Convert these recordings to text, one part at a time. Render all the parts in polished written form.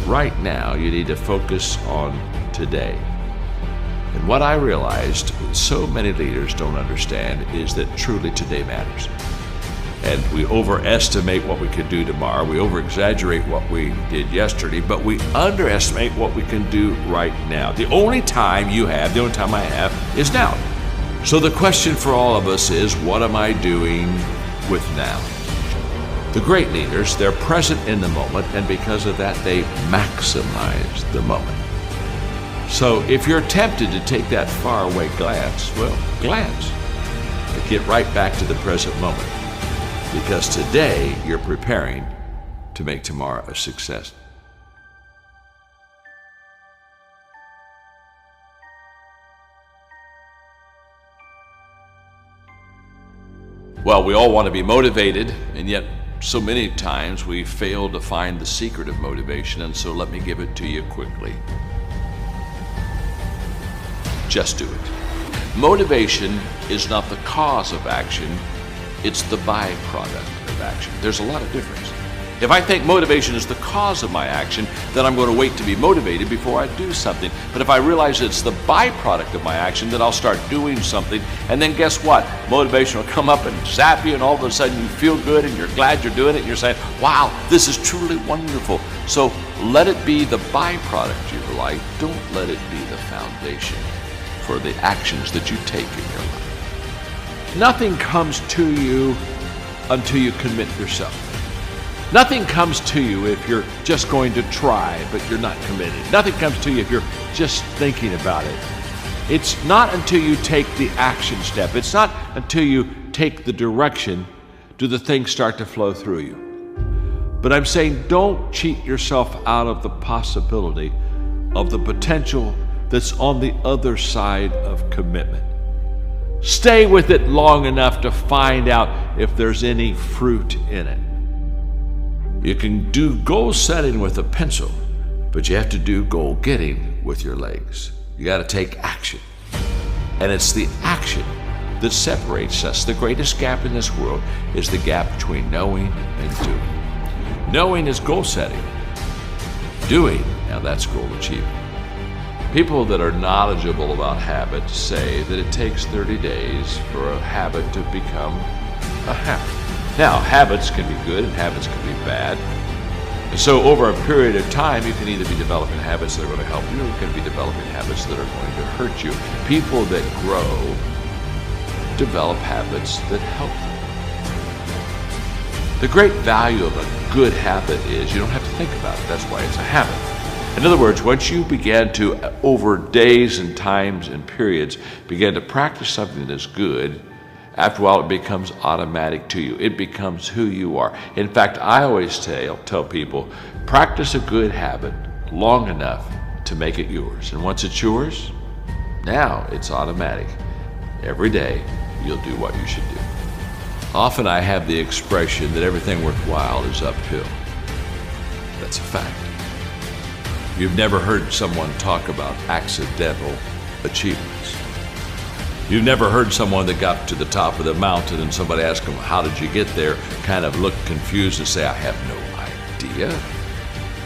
right now, you need to focus on today. And what I realized so many leaders don't understand is that truly today matters. And we overestimate what we could do tomorrow. We over-exaggerate what we did yesterday, but we underestimate what we can do right now. The only time you have, the only time I have, is now. So the question for all of us is, what am I doing with now? The great leaders, they're present in the moment, and because of that, they maximize the moment. So if you're tempted to take that faraway glance, well, glance. But get right back to the present moment. Because today, you're preparing to make tomorrow a success. Well, we all want to be motivated, and yet so many times we fail to find the secret of motivation, and so let me give it to you quickly. Just do it. Motivation is not the cause of action, it's the byproduct of action. There's a lot of difference. If I think motivation is the cause of my action, then I'm going to wait to be motivated before I do something. But if I realize it's the byproduct of my action, then I'll start doing something. And then guess what? Motivation will come up and zap you, and all of a sudden you feel good and you're glad you're doing it. And you're saying, wow, this is truly wonderful. So let it be the byproduct of your life. Don't let it be the foundation for the actions that you take in your life. Nothing comes to you until you commit yourself. Nothing comes to you if you're just going to try, but you're not committed. Nothing comes to you if you're just thinking about it. It's not until you take the action step. It's not until you take the direction do the things start to flow through you. But I'm saying don't cheat yourself out of the possibility of the potential that's on the other side of commitment. Stay with it long enough to find out if there's any fruit in it. You can do goal setting with a pencil, but you have to do goal getting with your legs. You got to take action. And it's the action that separates us. The greatest gap in this world is the gap between knowing and doing. Knowing is goal setting. Doing, now that's goal achievement. People that are knowledgeable about habits say that it takes 30 days for a habit to become a habit. Now, habits can be good and habits can be bad. And so over a period of time, you can either be developing habits that are going to help you, or you can be developing habits that are going to hurt you. People that grow develop habits that help them. The great value of a good habit is you don't have to think about it. That's why it's a habit. In other words, once you begin to, over days and times and periods, begin to practice something that's good, after a while it becomes automatic to you. It becomes who you are. In fact, I always tell people, practice a good habit long enough to make it yours. And once it's yours, now it's automatic. Every day, you'll do what you should do. Often I have the expression that everything worthwhile is uphill. That's a fact. You've never heard someone talk about accidental achievements. You've never heard someone that got to the top of the mountain and somebody asked them, how did you get there? Kind of look confused and say, I have no idea.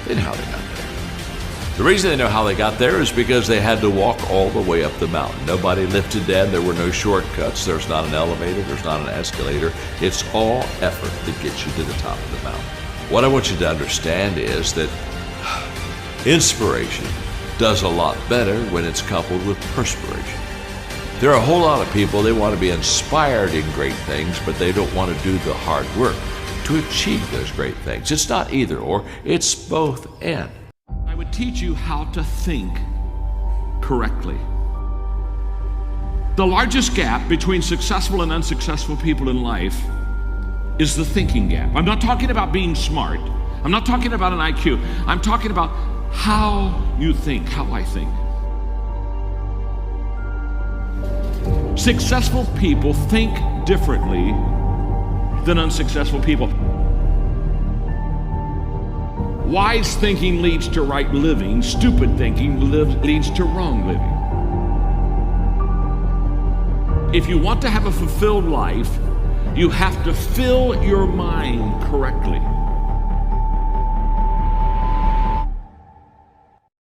They know how they got there. The reason they know how they got there is because they had to walk all the way up the mountain. Nobody lifted them. There were no shortcuts. There's not an elevator. There's not an escalator. It's all effort that gets you to the top of the mountain. What I want you to understand is that inspiration does a lot better when it's coupled with perspiration. There are a whole lot of people, they want to be inspired in great things, but they don't want to do the hard work to achieve those great things. It's not either or, it's both and. I would teach you how to think correctly. The largest gap between successful and unsuccessful people in life is the thinking gap. I'm not talking about being smart. I'm not talking about an IQ. I'm talking about how you think, how I think. Successful people think differently than unsuccessful people. Wise thinking leads to right living. Stupid thinking leads to wrong living. If you want to have a fulfilled life, you have to fill your mind correctly.